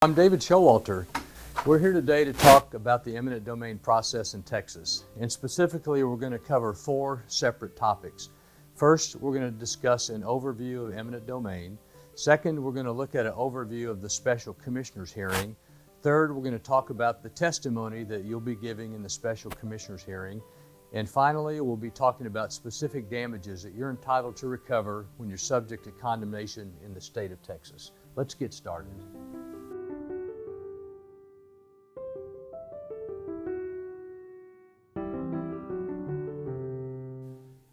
I'm David Showalter. We're here today to talk about the eminent domain process in Texas. And specifically, we're going to cover 4 separate topics. First, we're going to discuss an overview of eminent domain. Second, we're going to look at an overview of the special commissioner's hearing. Third, we're going to talk about the testimony that you'll be giving in the special commissioner's hearing. And finally, we'll be talking about specific damages that you're entitled to recover when you're subject to condemnation in the state of Texas. Let's get started.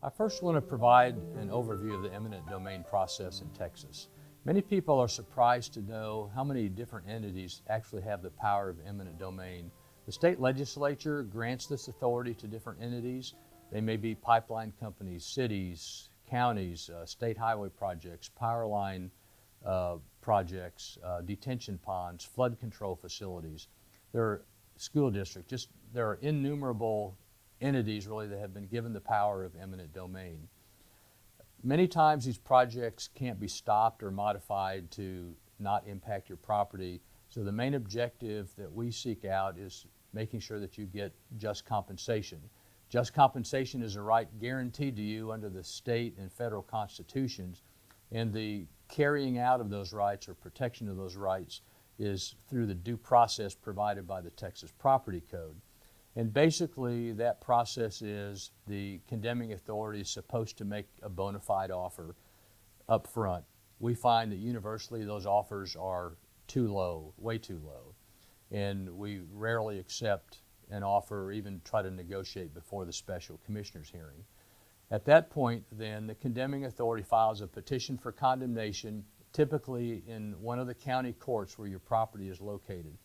I first want to provide an overview of the eminent domain process in Texas. Many people are surprised to know how many different entities actually have the power of eminent domain. The state legislature grants this authority to different entities. They may be pipeline companies, cities, counties, state highway projects, power line projects, detention ponds, flood control facilities. There are school districts, there are innumerable entities really that have been given the power of eminent domain. Many times these projects can't be stopped or modified to not impact your property. So the main objective that we seek out is making sure that you get just compensation. Just compensation is a right guaranteed to you under the state and federal constitutions, and the carrying out of those rights or protection of those rights is through the due process provided by the Texas Property Code. And basically that process is the condemning authority is supposed to make a bona fide offer up front. We find that universally those offers are too low, way too low. And we rarely accept an offer or even try to negotiate before the special commissioner's hearing. At that point then, the condemning authority files a petition for condemnation, typically in one of the county courts where your property is located.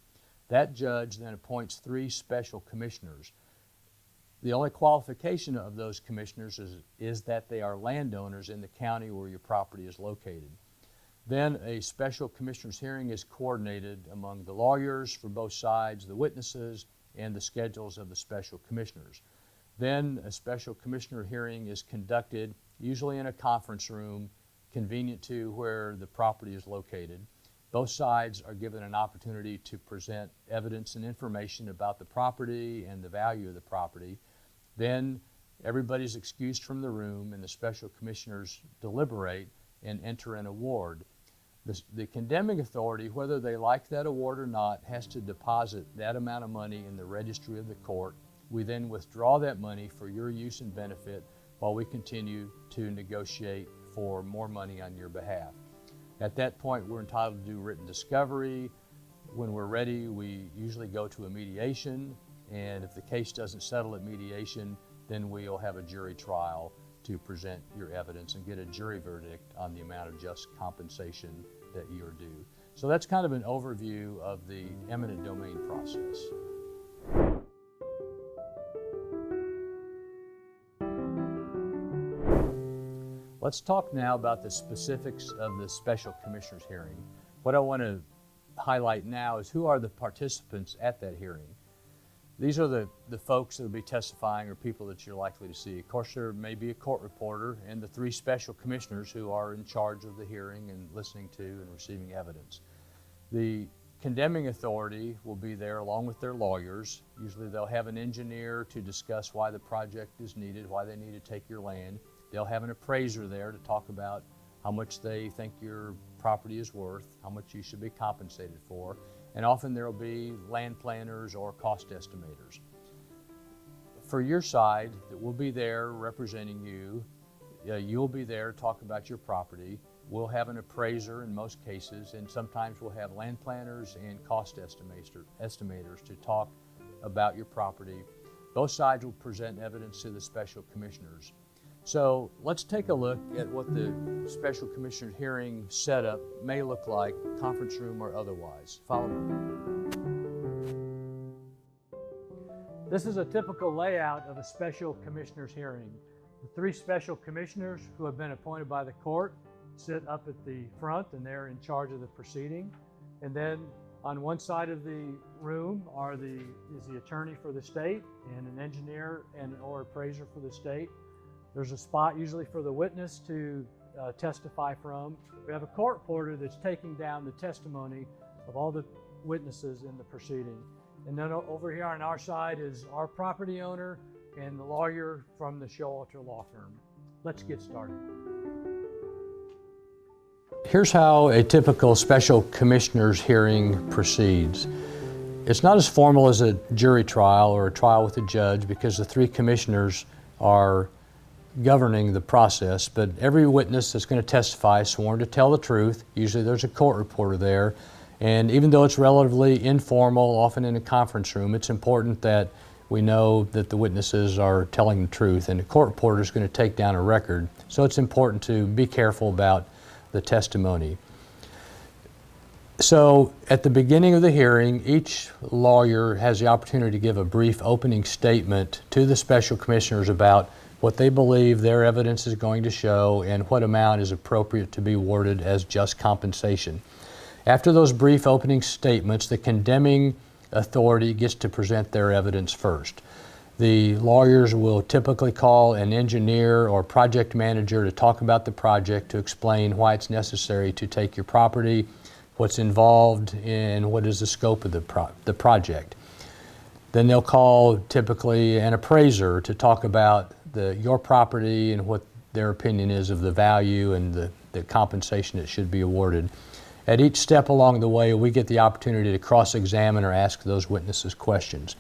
That judge then appoints 3 special commissioners. The only qualification of those commissioners is that they are landowners in the county where your property is located. Then a special commissioner's hearing is coordinated among the lawyers for both sides, the witnesses, and the schedules of the special commissioners. Then a special commissioner hearing is conducted, usually in a conference room convenient to where the property is located. Both sides are given an opportunity to present evidence and information about the property and the value of the property. Then everybody's excused from the room and the special commissioners deliberate and enter an award. The condemning authority, whether they like that award or not, has to deposit that amount of money in the registry of the court. We then withdraw that money for your use and benefit while we continue to negotiate for more money on your behalf. At that point, we're entitled to do written discovery. When we're ready, we usually go to a mediation, and if the case doesn't settle at mediation, then we'll have a jury trial to present your evidence and get a jury verdict on the amount of just compensation that you're due. So that's kind of an overview of the eminent domain process. Let's talk now about the specifics of the special commissioner's hearing. What I want to highlight now is who are the participants at that hearing. These are the folks that will be testifying or people that you're likely to see. Of course, there may be a court reporter and the 3 special commissioners who are in charge of the hearing and listening to and receiving evidence. The condemning authority will be there along with their lawyers. Usually they'll have an engineer to discuss why the project is needed, why they need to take your land. They'll have an appraiser there to talk about how much they think your property is worth, how much you should be compensated for, and often there will be land planners or cost estimators. For your side, that will be there representing you, you'll be there to talk about your property. We'll have an appraiser in most cases, and sometimes we'll have land planners and cost estimators to talk about your property. Both sides will present evidence to the special commissioners. So let's take a look at what the special commissioner hearing setup may look like, conference room or otherwise. Follow me. This is a typical layout of a special commissioner's hearing. The 3 special commissioners who have been appointed by the court sit up at the front and they're in charge of the proceeding. And then on one side of the room is the attorney for the state and an engineer or appraiser for the state. There's a spot usually for the witness to testify from. We have a court reporter that's taking down the testimony of all the witnesses in the proceeding. And then over here on our side is our property owner and the lawyer from the Showalter law firm. Let's get started. Here's how a typical special commissioner's hearing proceeds. It's not as formal as a jury trial or a trial with a judge because the three commissioners are governing the process, but every witness that's going to testify is sworn to tell the truth. Usually there's a court reporter there, and even though it's relatively informal, often in a conference room, it's important that we know that the witnesses are telling the truth, and the court reporter is going to take down a record. So it's important to be careful about the testimony. So at the beginning of the hearing, each lawyer has the opportunity to give a brief opening statement to the special commissioners about what they believe their evidence is going to show and what amount is appropriate to be awarded as just compensation. After those brief opening statements, the condemning authority gets to present their evidence first. The lawyers will typically call an engineer or project manager to talk about the project, to explain why it's necessary to take your property, what's involved, and what is the scope of the project. Then they'll call typically an appraiser to talk about your property and what their opinion is of the value and the compensation that should be awarded. At each step along the way, we get the opportunity to cross-examine or ask those witnesses questions.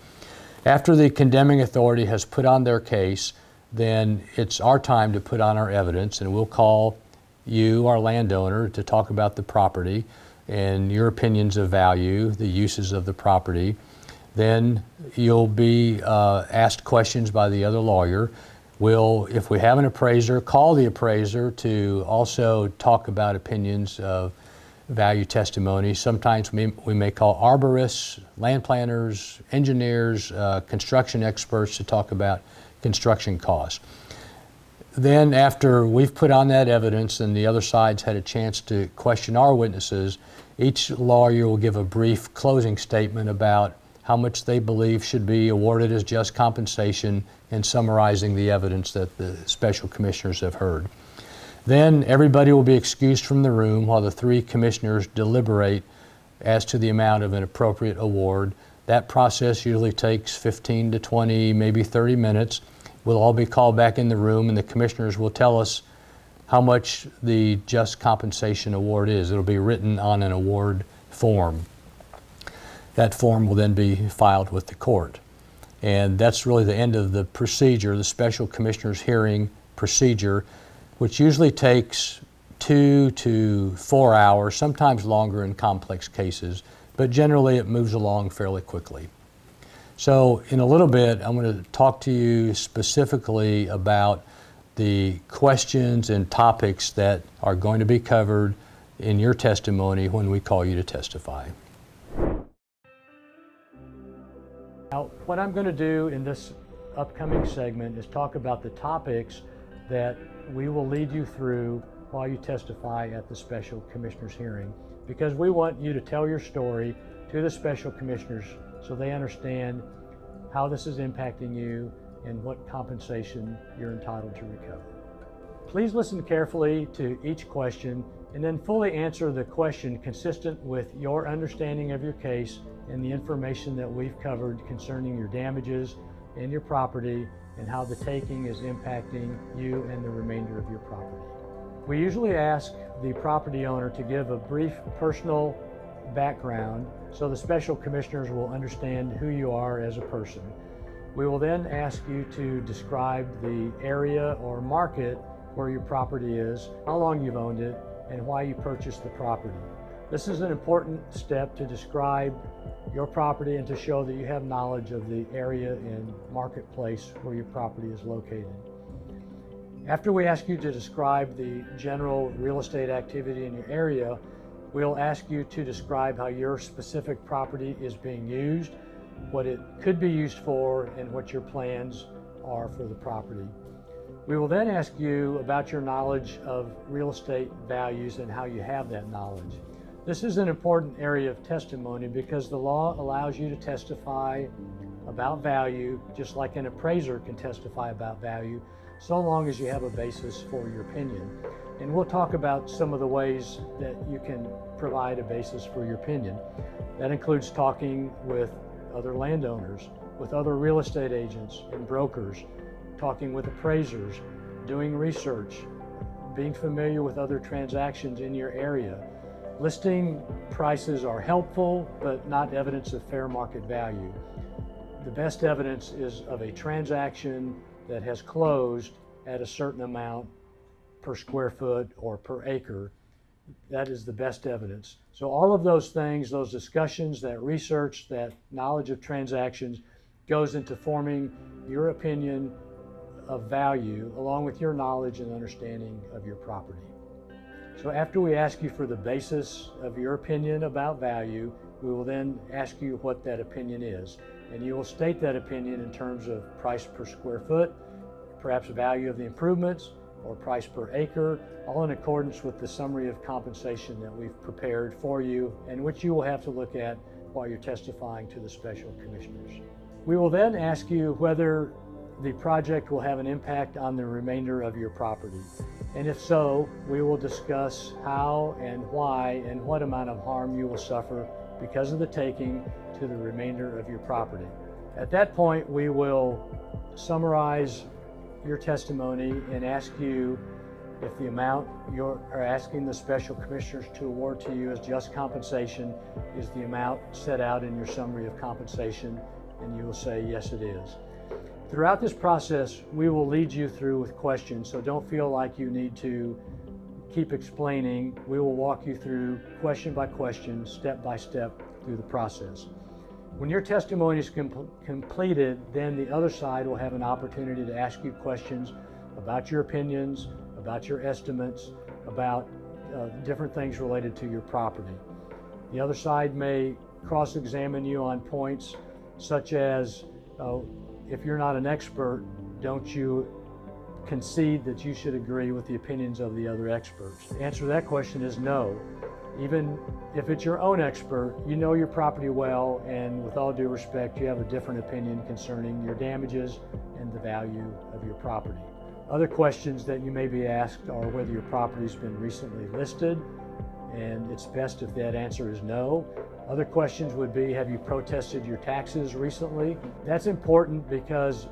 After the condemning authority has put on their case, then it's our time to put on our evidence, and we'll call you, our landowner, to talk about the property and your opinions of value, the uses of the property. Then you'll be asked questions by the other lawyer. We'll, if we have an appraiser, call the appraiser to also talk about opinions of value testimony. Sometimes we may call arborists, land planners, engineers, construction experts to talk about construction costs. Then after we've put on that evidence and the other side's had a chance to question our witnesses, each lawyer will give a brief closing statement about how much they believe should be awarded as just compensation, and summarizing the evidence that the special commissioners have heard. Then everybody will be excused from the room while the three commissioners deliberate as to the amount of an appropriate award. That process usually takes 15 to 20, maybe 30 minutes. We'll all be called back in the room, and the commissioners will tell us how much the just compensation award is. It'll be written on an award form. That form will then be filed with the court. And that's really the end of the procedure, the special commissioner's hearing procedure, which usually takes 2 to 4 hours, sometimes longer in complex cases, but generally it moves along fairly quickly. So in a little bit, I'm going to talk to you specifically about the questions and topics that are going to be covered in your testimony when we call you to testify. Now, what I'm going to do in this upcoming segment is talk about the topics that we will lead you through while you testify at the special commissioner's hearing, because we want you to tell your story to the special commissioners so they understand how this is impacting you and what compensation you're entitled to recover. Please listen carefully to each question and then fully answer the question consistent with your understanding of your case and the information that we've covered concerning your damages and your property and how the taking is impacting you and the remainder of your property. We usually ask the property owner to give a brief personal background so the special commissioners will understand who you are as a person. We will then ask you to describe the area or market where your property is, how long you've owned it, and why you purchased the property. This is an important step to describe your property and to show that you have knowledge of the area and marketplace where your property is located. After we ask you to describe the general real estate activity in your area, we'll ask you to describe how your specific property is being used, what it could be used for, and what your plans are for the property. We will then ask you about your knowledge of real estate values and how you have that knowledge. This is an important area of testimony because the law allows you to testify about value just like an appraiser can testify about value, so long as you have a basis for your opinion. And we'll talk about some of the ways that you can provide a basis for your opinion. That includes talking with other landowners, with other real estate agents and brokers, talking with appraisers, doing research, being familiar with other transactions in your area. Listing prices are helpful, but not evidence of fair market value. The best evidence is of a transaction that has closed at a certain amount per square foot or per acre. That is the best evidence. So all of those things, those discussions, that research, that knowledge of transactions goes into forming your opinion of value along with your knowledge and understanding of your property. So after we ask you for the basis of your opinion about value, we will then ask you what that opinion is. And you will state that opinion in terms of price per square foot, perhaps value of the improvements, or price per acre, all in accordance with the summary of compensation that we've prepared for you and which you will have to look at while you're testifying to the special commissioners. We will then ask you whether the project will have an impact on the remainder of your property. And if so, we will discuss how and why and what amount of harm you will suffer because of the taking to the remainder of your property. At that point, we will summarize your testimony and ask you if the amount you're asking the special commissioners to award to you as just compensation is the amount set out in your summary of compensation, and you will say, yes, it is. Throughout this process, we will lead you through with questions, so don't feel like you need to keep explaining. We will walk you through question by question, step by step through the process. When your testimony is completed, then the other side will have an opportunity to ask you questions about your opinions, about your estimates, about different things related to your property. The other side may cross-examine you on points such as, if you're not an expert, don't you concede that you should agree with the opinions of the other experts? The answer to that question is no. Even if it's your own expert, you know your property well, and with all due respect, you have a different opinion concerning your damages and the value of your property. Other questions that you may be asked are whether your property's been recently listed, and it's best if that answer is no. Other questions would be, have you protested your taxes recently? That's important because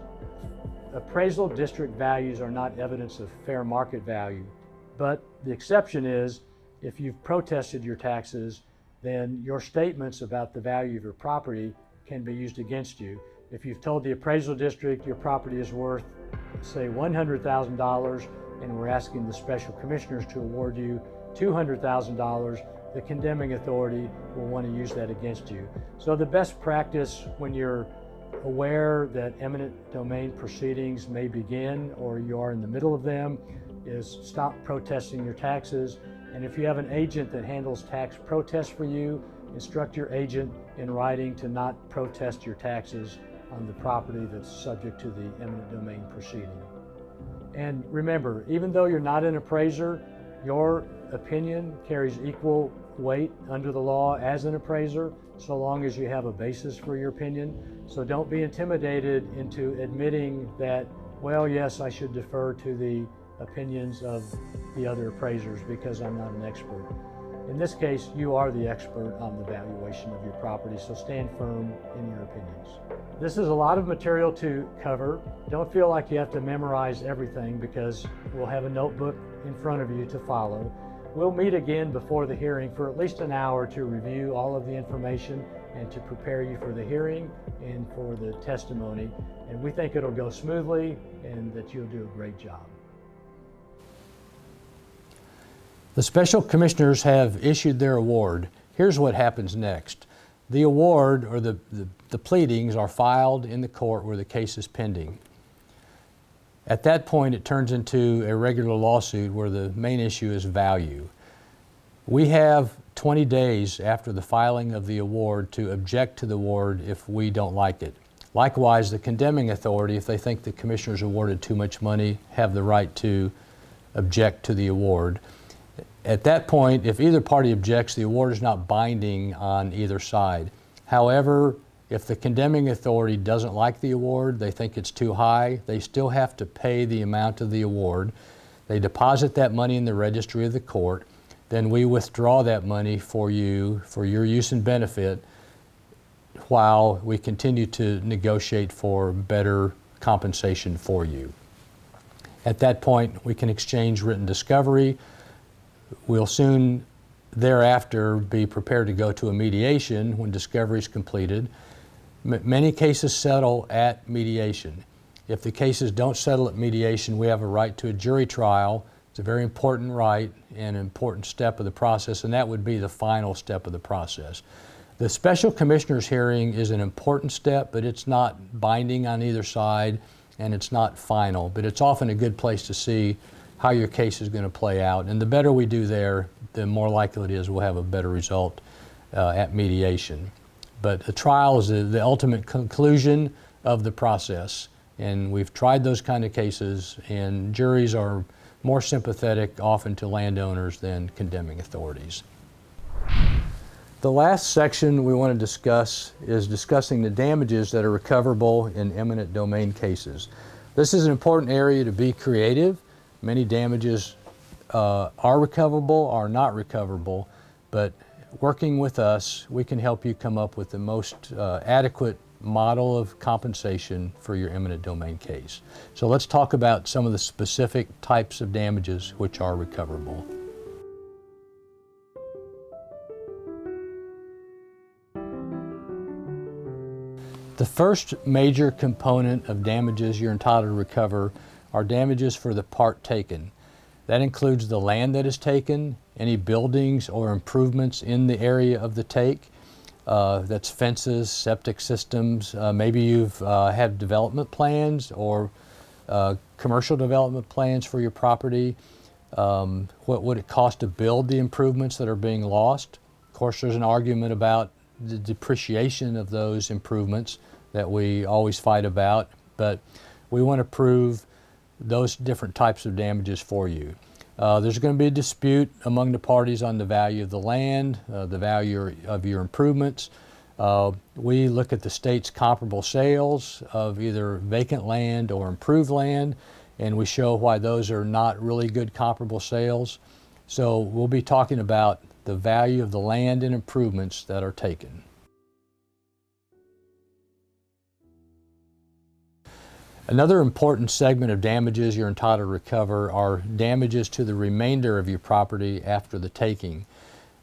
appraisal district values are not evidence of fair market value, but the exception is if you've protested your taxes, then your statements about the value of your property can be used against you. If you've told the appraisal district your property is worth, say, $100,000, and we're asking the special commissioners to award you $200,000, the condemning authority will want to use that against you. So the best practice when you're aware that eminent domain proceedings may begin or you are in the middle of them is stop protesting your taxes. And if you have an agent that handles tax protests for you, instruct your agent in writing to not protest your taxes on the property that's subject to the eminent domain proceeding. And remember, even though you're not an appraiser, your opinion carries equal weight under the law as an appraiser, so long as you have a basis for your opinion. So don't be intimidated into admitting that, well, yes, I should defer to the opinions of the other appraisers because I'm not an expert. In this case, you are the expert on the valuation of your property, so stand firm in your opinions. This is a lot of material to cover. Don't feel like you have to memorize everything because we'll have a notebook in front of you to follow. We'll meet again before the hearing for at least an hour to review all of the information and to prepare you for the hearing and for the testimony. And we think it'll go smoothly and that you'll do a great job. The special commissioners have issued their award. Here's what happens next. The award, or the pleadings, are filed in the court where the case is pending. At that point, it turns into a regular lawsuit where the main issue is value. We have 20 days after the filing of the award to object to the award if we don't like it. Likewise, the condemning authority, if they think the commissioners awarded too much money, have the right to object to the award. At that point, if either party objects, the award is not binding on either side. However, if the condemning authority doesn't like the award, they think it's too high, they still have to pay the amount of the award. They deposit that money in the registry of the court. then we withdraw that money for you for your use and benefit while we continue to negotiate for better compensation for you. At that point, we can exchange written discovery. We'll soon thereafter be prepared to go to a mediation when discovery is completed. Many cases settle at mediation. If the cases don't settle at mediation, we have a right to a jury trial. It's a very important right and an important step of the process, and that would be the final step of the process. The special commissioner's hearing is an important step, but it's not binding on either side, and it's not final, but it's often a good place to see how your case is going to play out. And the better we do there, the more likely it is we'll have a better result at mediation. But the trial is the ultimate conclusion of the process. And we've tried those kind of cases, and juries are more sympathetic often to landowners than condemning authorities. The last section we want to discuss is discussing the damages that are recoverable in eminent domain cases. This is an important area to be creative. Many damages are recoverable, are not recoverable, but working with us, we can help you come up with the most adequate model of compensation for your eminent domain case. So let's talk about some of the specific types of damages which are recoverable. The first major component of damages you're entitled to recover are damages for the part taken. That includes the land that is taken, any buildings or improvements in the area of the take. That's fences, septic systems. Maybe you've had development plans or commercial development plans for your property. What would it cost to build the improvements that are being lost? Of course, there's an argument about the depreciation of those improvements that we always fight about, but we want to prove those different types of damages for you. There's going to be a dispute among the parties on the value of the land, the value of your improvements. We look at the state's comparable sales of either vacant land or improved land, and we show why those are not really good comparable sales. So we'll be talking about the value of the land and improvements that are taken. Another important segment of damages you're entitled to recover are damages to the remainder of your property after the taking.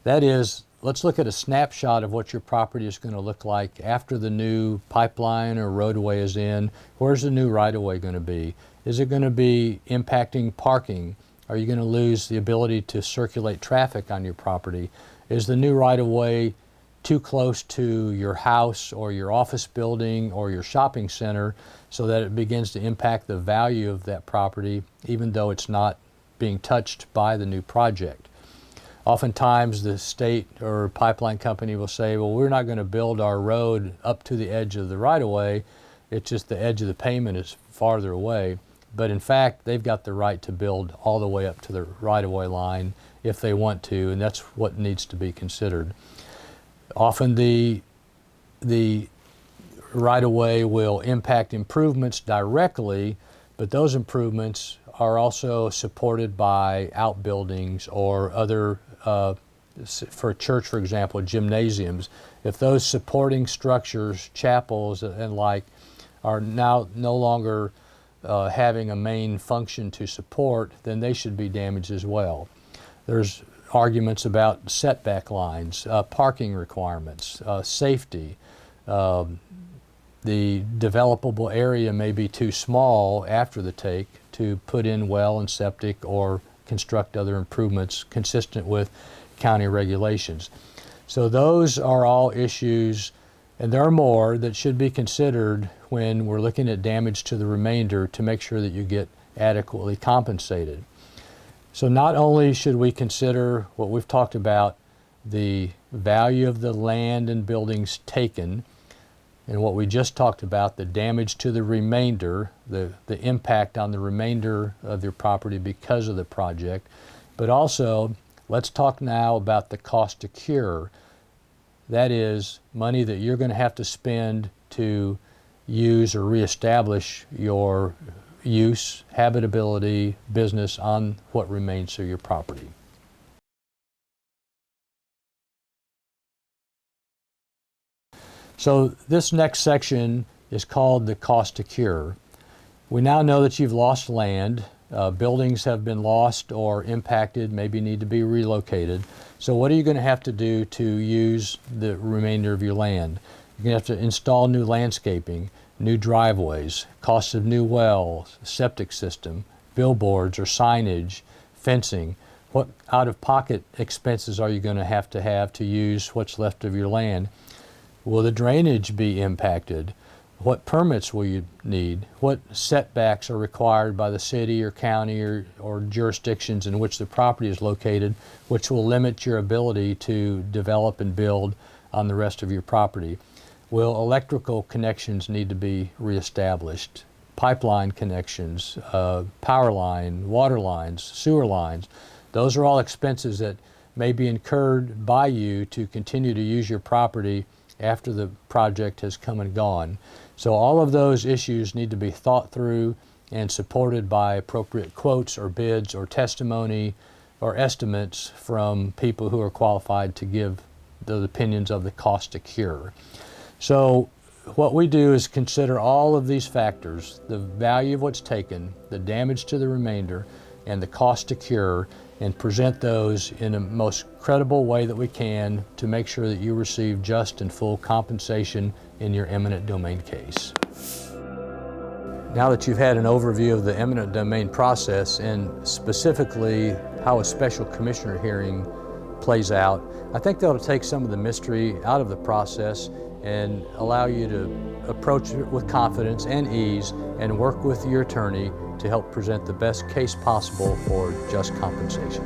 That is, let's look at a snapshot of what your property is going to look like after the new pipeline or roadway is in. Where's the new right-of-way going to be? Is it going to be impacting parking? Are you going to lose the ability to circulate traffic on your property? Is the new right-of-way too close to your house or your office building or your shopping center so that it begins to impact the value of that property even though it's not being touched by the new project? Oftentimes the state or pipeline company will say, well, we're not going to build our road up to the edge of the right-of-way. It's just the edge of the pavement is farther away. But in fact, they've got the right to build all the way up to the right-of-way line if they want to, and that's what needs to be considered. Often the right-of-way will impact improvements directly, but those improvements are also supported by outbuildings or other, for a church, for example, gymnasiums. If those supporting structures, chapels and like, are now no longer having a main function to support, then they should be damaged as well. There's arguments about setback lines, parking requirements, safety. The developable area may be too small after the take to put in well and septic or construct other improvements consistent with county regulations. So those are all issues, and there are more that should be considered when we're looking at damage to the remainder to make sure that you get adequately compensated. So not only should we consider what we've talked about, the value of the land and buildings taken, and what we just talked about, the damage to the remainder, the impact on the remainder of your property because of the project, but also let's talk now about the cost to cure. That is money that you're going to have to spend to use or reestablish your use, habitability, business on what remains of your property. So this next section is called the cost to cure. We now know that you've lost land. Buildings have been lost or impacted, maybe need to be relocated. So what are you going to have to do to use the remainder of your land? You're going to have to install new landscaping, new driveways, cost of new wells, septic system, billboards or signage, fencing. What out-of-pocket expenses are you going to have to use what's left of your land? Will the drainage be impacted? What permits will you need? What setbacks are required by the city or county or jurisdictions in which the property is located, which will limit your ability to develop and build on the rest of your property? Will electrical connections need to be reestablished? Pipeline connections, power line, water lines, sewer lines. Those are all expenses that may be incurred by you to continue to use your property after the project has come and gone. So all of those issues need to be thought through and supported by appropriate quotes or bids or testimony or estimates from people who are qualified to give the opinions of the cost to cure. So what we do is consider all of these factors, the value of what's taken, the damage to the remainder, and the cost to cure, and present those in the most credible way that we can to make sure that you receive just and full compensation in your eminent domain case. Now that you've had an overview of the eminent domain process and specifically how a special commissioner hearing plays out, I think that'll take some of the mystery out of the process and allow you to approach it with confidence and ease and work with your attorney to help present the best case possible for just compensation.